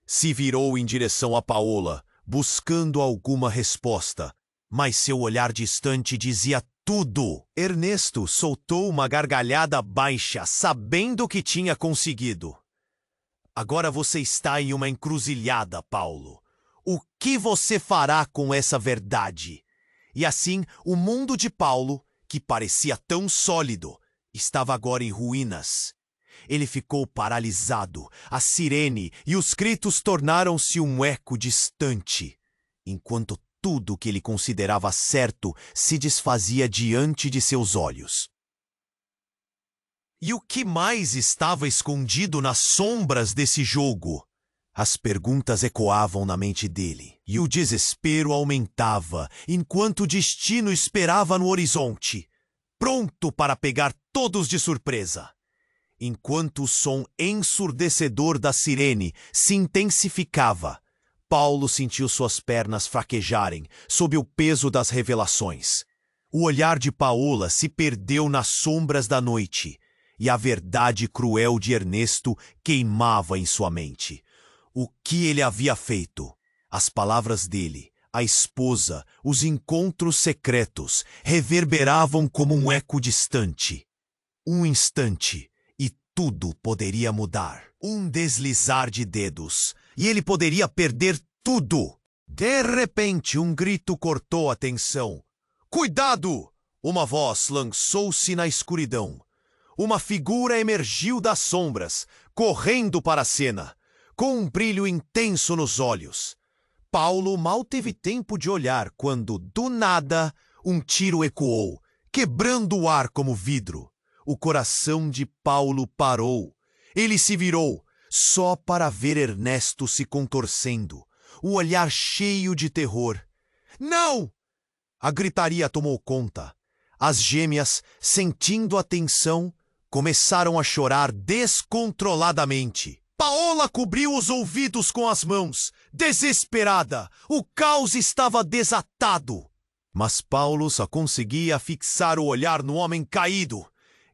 Se virou em direção a Paola, buscando alguma resposta, mas seu olhar distante dizia tudo. Ernesto soltou uma gargalhada baixa, sabendo que tinha conseguido. Agora você está em uma encruzilhada, Paulo. O que você fará com essa verdade? E assim, o mundo de Paulo, que parecia tão sólido, estava agora em ruínas. Ele ficou paralisado. A sirene e os gritos tornaram-se um eco distante, enquanto tudo que ele considerava certo se desfazia diante de seus olhos. E o que mais estava escondido nas sombras desse jogo? As perguntas ecoavam na mente dele, e o desespero aumentava, enquanto o destino esperava no horizonte, pronto para pegar todos de surpresa. Enquanto o som ensurdecedor da sirene se intensificava, Paulo sentiu suas pernas fraquejarem sob o peso das revelações. O olhar de Paola se perdeu nas sombras da noite, e a verdade cruel de Ernesto queimava em sua mente. O que ele havia feito? As palavras dele, a esposa, os encontros secretos reverberavam como um eco distante. Um instante, e tudo poderia mudar. Um deslizar de dedos, e ele poderia perder tudo. De repente, um grito cortou a tensão. Cuidado! Uma voz lançou-se na escuridão. Uma figura emergiu das sombras, correndo para a cena, com um brilho intenso nos olhos. Paulo mal teve tempo de olhar quando, do nada, um tiro ecoou, quebrando o ar como vidro. O coração de Paulo parou. Ele se virou, só para ver Ernesto se contorcendo, o olhar cheio de terror. Não! A gritaria tomou conta. As gêmeas, sentindo a tensão, começaram a chorar descontroladamente. Paola cobriu os ouvidos com as mãos, desesperada. O caos estava desatado. Mas Paulo só conseguia fixar o olhar no homem caído.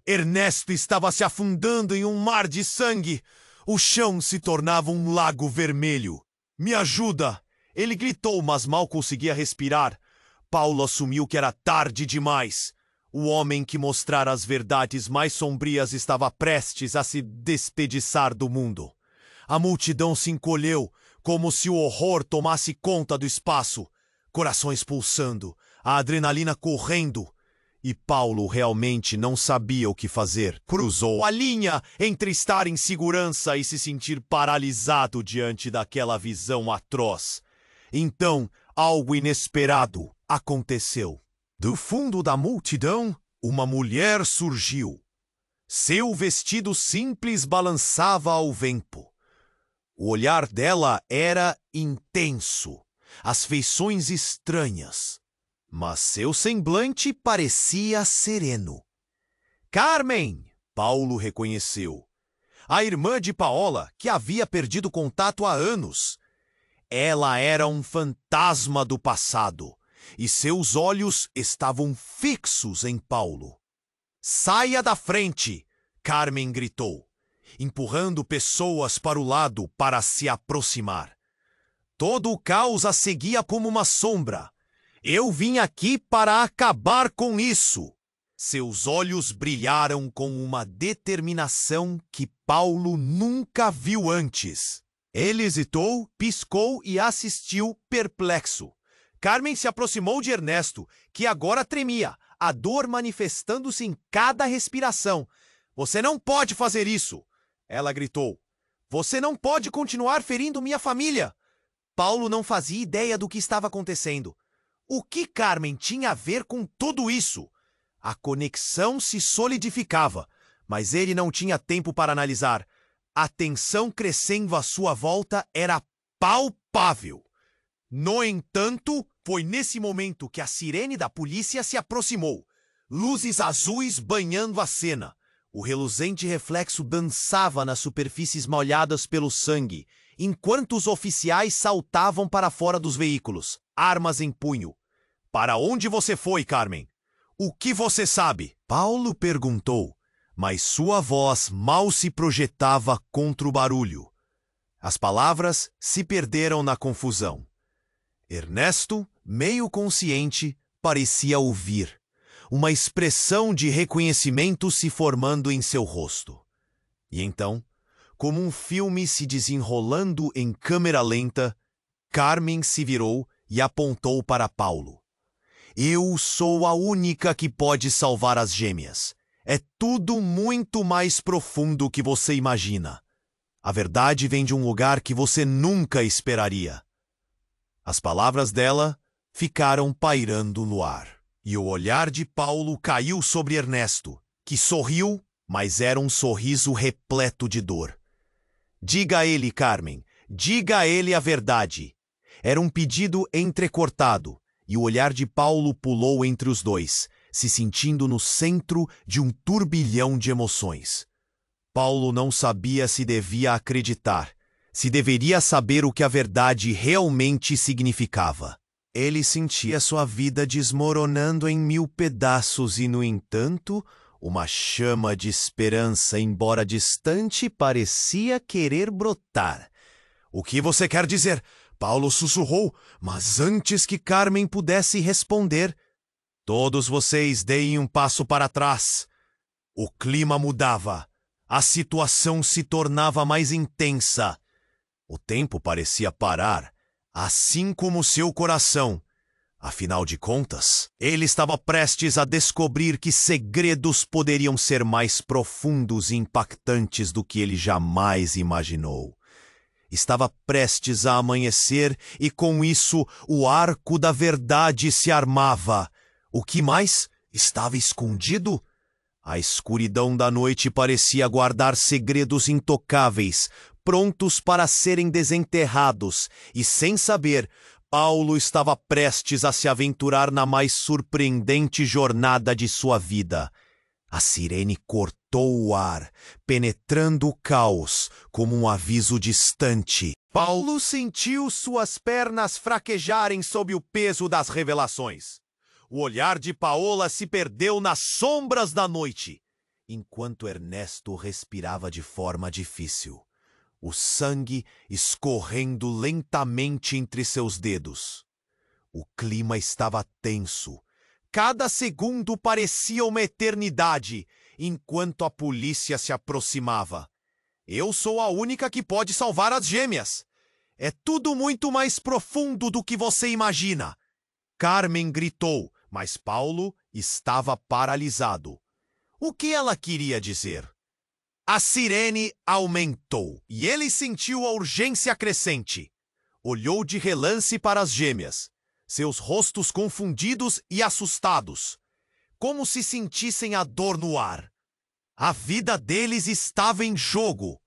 Ernesto estava se afundando em um mar de sangue. O chão se tornava um lago vermelho. Me ajuda! Ele gritou, mas mal conseguia respirar. Paulo assumiu que era tarde demais. O homem que mostrara as verdades mais sombrias estava prestes a se despediçar do mundo. A multidão se encolheu, como se o horror tomasse conta do espaço. Corações pulsando, a adrenalina correndo. E Paulo realmente não sabia o que fazer. Cruzou a linha entre estar em segurança e se sentir paralisado diante daquela visão atroz. Então, algo inesperado aconteceu. Do fundo da multidão, uma mulher surgiu. Seu vestido simples balançava ao vento. O olhar dela era intenso, as feições estranhas, mas seu semblante parecia sereno. Carmen! Paulo reconheceu. A irmã de Paola, que havia perdido contato há anos. Ela era um fantasma do passado, e seus olhos estavam fixos em Paulo. Saia da frente! Carmen gritou, empurrando pessoas para o lado para se aproximar. Todo o caos a seguia como uma sombra. Eu vim aqui para acabar com isso. Seus olhos brilharam com uma determinação que Paulo nunca viu antes. Ele hesitou, piscou e assistiu perplexo. Carmen se aproximou de Ernesto, que agora tremia, a dor manifestando-se em cada respiração. Você não pode fazer isso! Ela gritou. Você não pode continuar ferindo minha família! Paulo não fazia ideia do que estava acontecendo. O que Carmen tinha a ver com tudo isso? A conexão se solidificava, mas ele não tinha tempo para analisar. A tensão crescendo à sua volta era palpável. No entanto, foi nesse momento que a sirene da polícia se aproximou. Luzes azuis banhando a cena. O reluzente reflexo dançava nas superfícies molhadas pelo sangue, enquanto os oficiais saltavam para fora dos veículos, armas em punho. Para onde você foi, Carmen? O que você sabe? Paulo perguntou, mas sua voz mal se projetava contra o barulho. As palavras se perderam na confusão. Ernesto, meio consciente, parecia ouvir, uma expressão de reconhecimento se formando em seu rosto. E então, como um filme se desenrolando em câmera lenta, Carmen se virou e apontou para Paulo. Eu sou a única que pode salvar as gêmeas. É tudo muito mais profundo que você imagina. A verdade vem de um lugar que você nunca esperaria. As palavras dela ficaram pairando no ar. E o olhar de Paulo caiu sobre Ernesto, que sorriu, mas era um sorriso repleto de dor. Diga a ele, Carmen, diga a ele a verdade. Era um pedido entrecortado, e o olhar de Paulo pulou entre os dois, se sentindo no centro de um turbilhão de emoções. Paulo não sabia se devia acreditar, se deveria saber o que a verdade realmente significava. Ele sentia sua vida desmoronando em 1000 pedaços e, no entanto, uma chama de esperança, embora distante, parecia querer brotar. O que você quer dizer? Paulo sussurrou, mas antes que Carmen pudesse responder, todos vocês deem um passo para trás. O clima mudava. A situação se tornava mais intensa. O tempo parecia parar, assim como seu coração. Afinal de contas, ele estava prestes a descobrir que segredos poderiam ser mais profundos e impactantes do que ele jamais imaginou. Estava prestes a amanhecer e, com isso, o arco da verdade se armava. O que mais? Estava escondido? A escuridão da noite parecia guardar segredos intocáveis, prontos para serem desenterrados, e, sem saber, Paulo estava prestes a se aventurar na mais surpreendente jornada de sua vida. A sirene cortou o ar, penetrando o caos como um aviso distante. Paulo sentiu suas pernas fraquejarem sob o peso das revelações. O olhar de Paola se perdeu nas sombras da noite, enquanto Ernesto respirava de forma difícil, o sangue escorrendo lentamente entre seus dedos. O clima estava tenso. Cada segundo parecia uma eternidade, enquanto a polícia se aproximava. Eu sou a única que pode salvar as gêmeas. É tudo muito mais profundo do que você imagina. Carmen gritou, mas Paulo estava paralisado. O que ela queria dizer? A sirene aumentou, e ele sentiu a urgência crescente. Olhou de relance para as gêmeas, seus rostos confundidos e assustados, como se sentissem a dor no ar. A vida deles estava em jogo.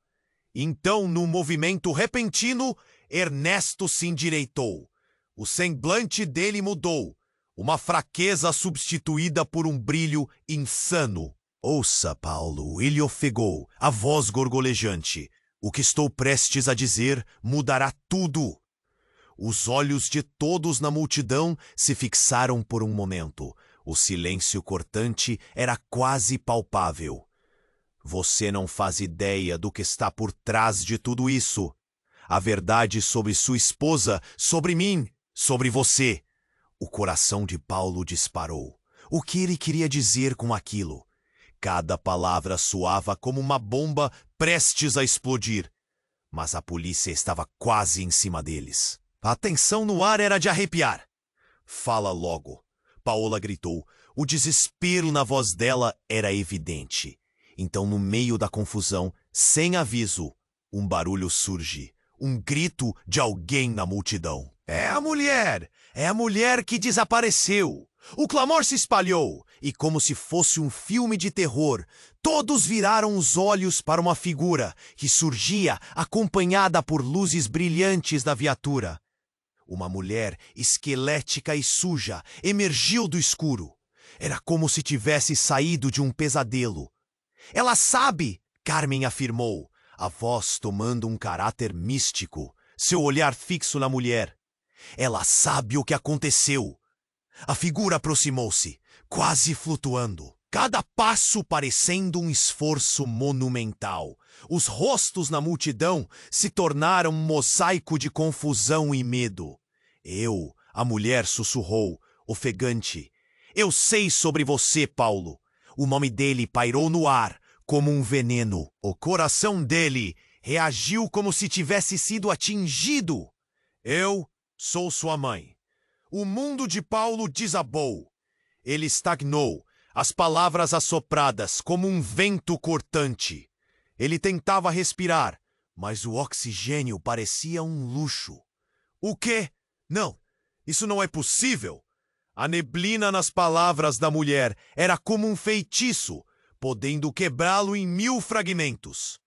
Então, num movimento repentino, Ernesto se endireitou. O semblante dele mudou, uma fraqueza substituída por um brilho insano. Ouça, Paulo, ele ofegou, a voz gorgolejante. O que estou prestes a dizer mudará tudo. Os olhos de todos na multidão se fixaram por um momento. O silêncio cortante era quase palpável. Você não faz ideia do que está por trás de tudo isso. A verdade sobre sua esposa, sobre mim, sobre você. O coração de Paulo disparou. O que ele queria dizer com aquilo? Cada palavra soava como uma bomba prestes a explodir. Mas a polícia estava quase em cima deles. A tensão no ar era de arrepiar. Fala logo, Paola gritou. O desespero na voz dela era evidente. Então, no meio da confusão, sem aviso, um barulho surge. Um grito de alguém na multidão. É a mulher! É a mulher que desapareceu! O clamor se espalhou, e como se fosse um filme de terror, todos viraram os olhos para uma figura que surgia acompanhada por luzes brilhantes da viatura. Uma mulher esquelética e suja emergiu do escuro. Era como se tivesse saído de um pesadelo. Ela sabe, Carmen afirmou, a voz tomando um caráter místico, seu olhar fixo na mulher. Ela sabe o que aconteceu. A figura aproximou-se, quase flutuando, cada passo parecendo um esforço monumental. Os rostos na multidão se tornaram um mosaico de confusão e medo. A mulher sussurrou, ofegante. Eu sei sobre você, Paulo. O nome dele pairou no ar, como um veneno. O coração dele reagiu como se tivesse sido atingido. Eu sou sua mãe. O mundo de Paulo desabou. Ele estagnou, as palavras assopradas como um vento cortante. Ele tentava respirar, mas o oxigênio parecia um luxo. O quê? Não, isso não é possível. A neblina nas palavras da mulher era como um feitiço, podendo quebrá-lo em 1000 fragmentos.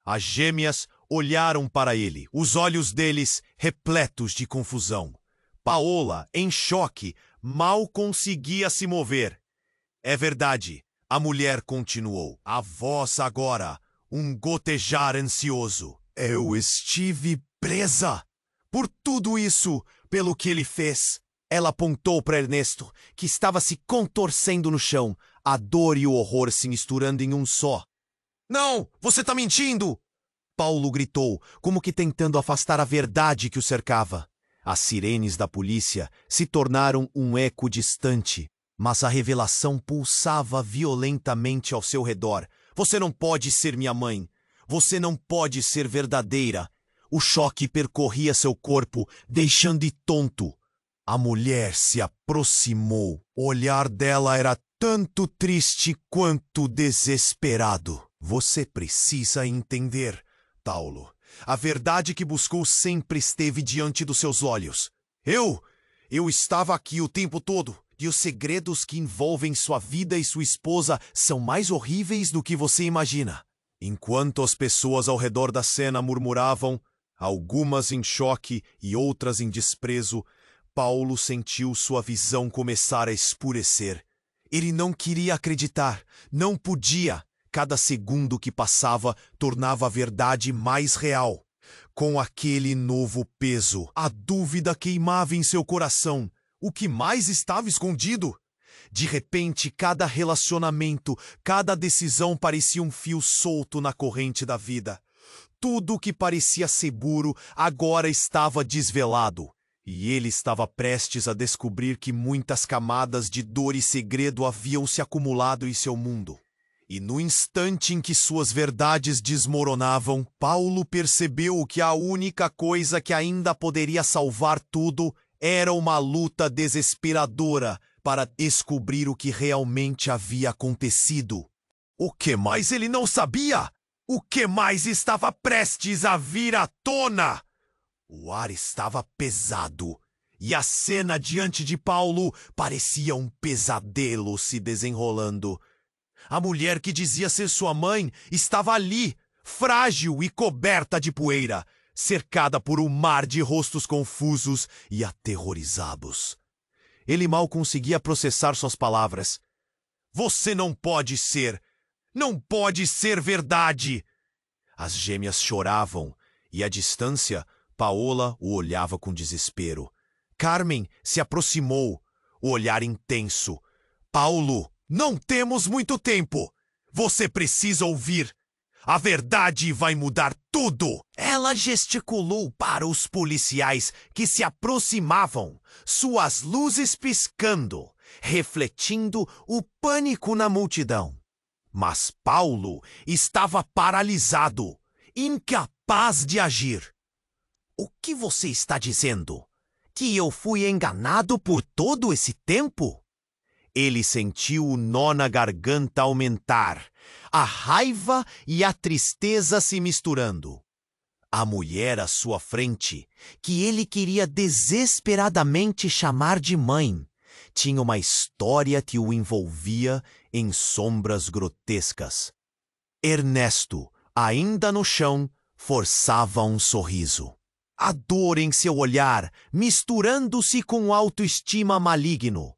As gêmeas olharam para ele, os olhos deles repletos de confusão. Paola, em choque, mal conseguia se mover. É verdade, a mulher continuou. A voz agora, um gotejar ansioso. Eu estive presa. Por tudo isso, pelo que ele fez. Ela apontou para Ernesto, que estava se contorcendo no chão, a dor e o horror se misturando em um só. Não, você está mentindo! Paulo gritou, como que tentando afastar a verdade que o cercava. As sirenes da polícia se tornaram um eco distante, mas a revelação pulsava violentamente ao seu redor. Você não pode ser minha mãe. Você não pode ser verdadeira. O choque percorria seu corpo, deixando-o tonto. A mulher se aproximou. O olhar dela era tanto triste quanto desesperado. Você precisa entender, Paulo. A verdade que buscou sempre esteve diante dos seus olhos. Eu estava aqui o tempo todo. E os segredos que envolvem sua vida e sua esposa são mais horríveis do que você imagina. Enquanto as pessoas ao redor da cena murmuravam, algumas em choque e outras em desprezo, Paulo sentiu sua visão começar a escurecer. Ele não queria acreditar, não podia. Cada segundo que passava tornava a verdade mais real. Com aquele novo peso, a dúvida queimava em seu coração. O que mais estava escondido? De repente, cada relacionamento, cada decisão parecia um fio solto na corrente da vida. Tudo o que parecia seguro agora estava desvelado. E ele estava prestes a descobrir que muitas camadas de dor e segredo haviam se acumulado em seu mundo. E no instante em que suas verdades desmoronavam, Paulo percebeu que a única coisa que ainda poderia salvar tudo era uma luta desesperadora para descobrir o que realmente havia acontecido. O que mais ele não sabia? O que mais estava prestes a vir à tona? O ar estava pesado, e a cena diante de Paulo parecia um pesadelo se desenrolando. A mulher que dizia ser sua mãe estava ali, frágil e coberta de poeira, cercada por um mar de rostos confusos e aterrorizados. Ele mal conseguia processar suas palavras. Você não pode ser! Não pode ser verdade! As gêmeas choravam, e à distância, Paola o olhava com desespero. Carmen se aproximou, o olhar intenso. Paulo, não temos muito tempo! Você precisa ouvir! A verdade vai mudar tudo! Ela gesticulou para os policiais que se aproximavam, suas luzes piscando, refletindo o pânico na multidão. Mas Paulo estava paralisado, incapaz de agir. O que você está dizendo? Que eu fui enganado por todo esse tempo? Ele sentiu o nó na garganta aumentar, a raiva e a tristeza se misturando. A mulher à sua frente, que ele queria desesperadamente chamar de mãe, tinha uma história que o envolvia em sombras grotescas. Ernesto, ainda no chão, forçava um sorriso. A dor em seu olhar, misturando-se com autoestima maligno.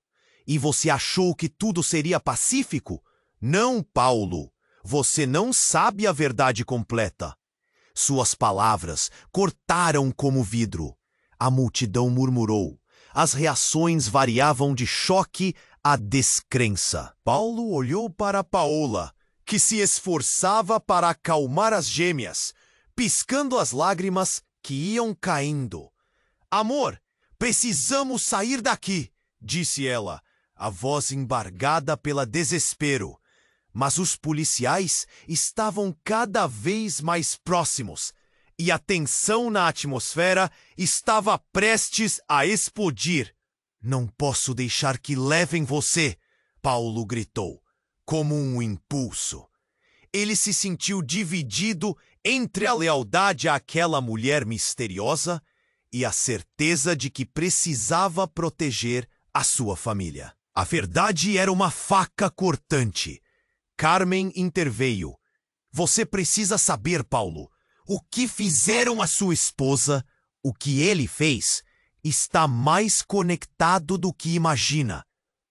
E você achou que tudo seria pacífico? Não, Paulo. Você não sabe a verdade completa. Suas palavras cortaram como vidro. A multidão murmurou. As reações variavam de choque a descrença. Paulo olhou para Paola, que se esforçava para acalmar as gêmeas, piscando as lágrimas que iam caindo. Amor, precisamos sair daqui, disse ela, a voz embargada pela desespero. Mas os policiais estavam cada vez mais próximos, e a tensão na atmosfera estava prestes a explodir. Não posso deixar que levem você, Paulo gritou, como um impulso. Ele se sentiu dividido entre a lealdade àquela mulher misteriosa e a certeza de que precisava proteger a sua família. A verdade era uma faca cortante. Carmen interveio. Você precisa saber, Paulo, o que fizeram a sua esposa, o que ele fez, está mais conectado do que imagina.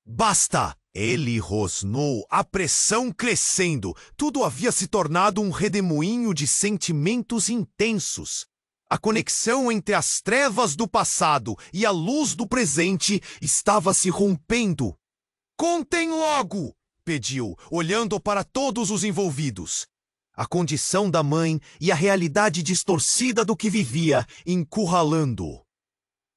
Basta! Ele rosnou, a pressão crescendo. Tudo havia se tornado um redemoinho de sentimentos intensos. A conexão entre as trevas do passado e a luz do presente estava se rompendo. Contem logo! Pediu, olhando para todos os envolvidos. A condição da mãe e a realidade distorcida do que vivia, encurralando-o.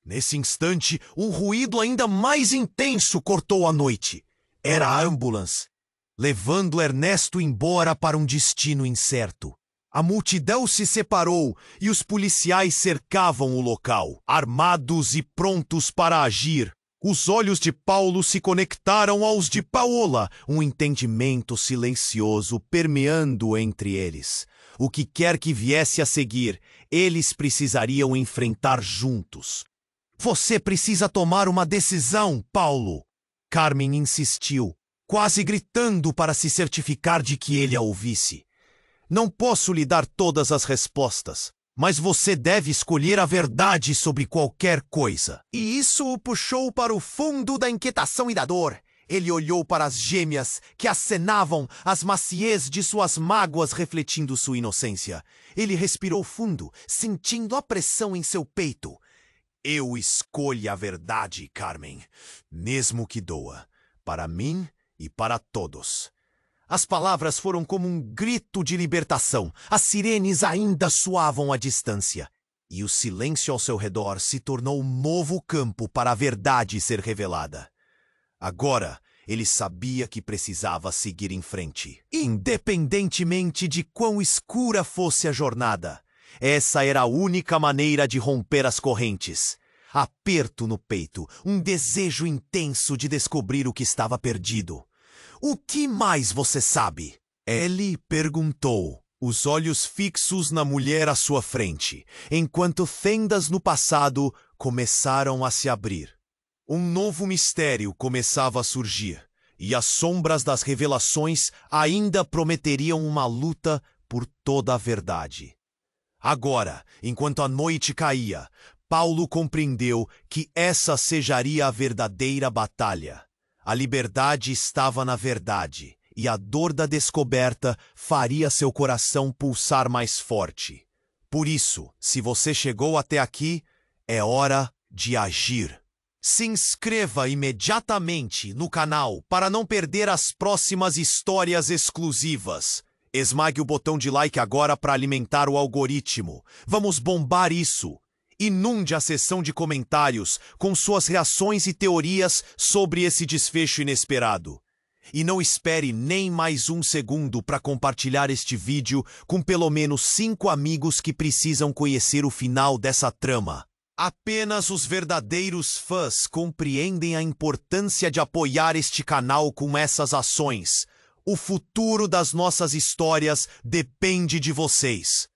Nesse instante, um ruído ainda mais intenso cortou a noite. Era a ambulância, levando Ernesto embora para um destino incerto. A multidão se separou e os policiais cercavam o local, armados e prontos para agir. Os olhos de Paulo se conectaram aos de Paola, um entendimento silencioso permeando entre eles. O que quer que viesse a seguir, eles precisariam enfrentar juntos. Você precisa tomar uma decisão, Paulo. Carmen insistiu, quase gritando para se certificar de que ele a ouvisse. Não posso lhe dar todas as respostas, mas você deve escolher a verdade sobre qualquer coisa. E isso o puxou para o fundo da inquietação e da dor. Ele olhou para as gêmeas, que acenavam, as maciez de suas mágoas refletindo sua inocência. Ele respirou fundo, sentindo a pressão em seu peito. Eu escolho a verdade, Carmen, mesmo que doa, para mim e para todos. As palavras foram como um grito de libertação. As sirenes ainda soavam à distância. E o silêncio ao seu redor se tornou um novo campo para a verdade ser revelada. Agora, ele sabia que precisava seguir em frente, independentemente de quão escura fosse a jornada. Essa era a única maneira de romper as correntes. Aperto no peito, um desejo intenso de descobrir o que estava perdido. O que mais você sabe? Ele perguntou, os olhos fixos na mulher à sua frente, enquanto fendas no passado começaram a se abrir. Um novo mistério começava a surgir, e as sombras das revelações ainda prometeriam uma luta por toda a verdade. Agora, enquanto a noite caía, Paulo compreendeu que essa sejaria a verdadeira batalha. A liberdade estava na verdade, e a dor da descoberta faria seu coração pulsar mais forte. Por isso, se você chegou até aqui, é hora de agir. Se inscreva imediatamente no canal para não perder as próximas histórias exclusivas. Esmague o botão de like agora para alimentar o algoritmo. Vamos bombar isso! Inunde a seção de comentários com suas reações e teorias sobre esse desfecho inesperado. E não espere nem mais um segundo para compartilhar este vídeo com pelo menos 5 amigos que precisam conhecer o final dessa trama. Apenas os verdadeiros fãs compreendem a importância de apoiar este canal com essas ações. O futuro das nossas histórias depende de vocês.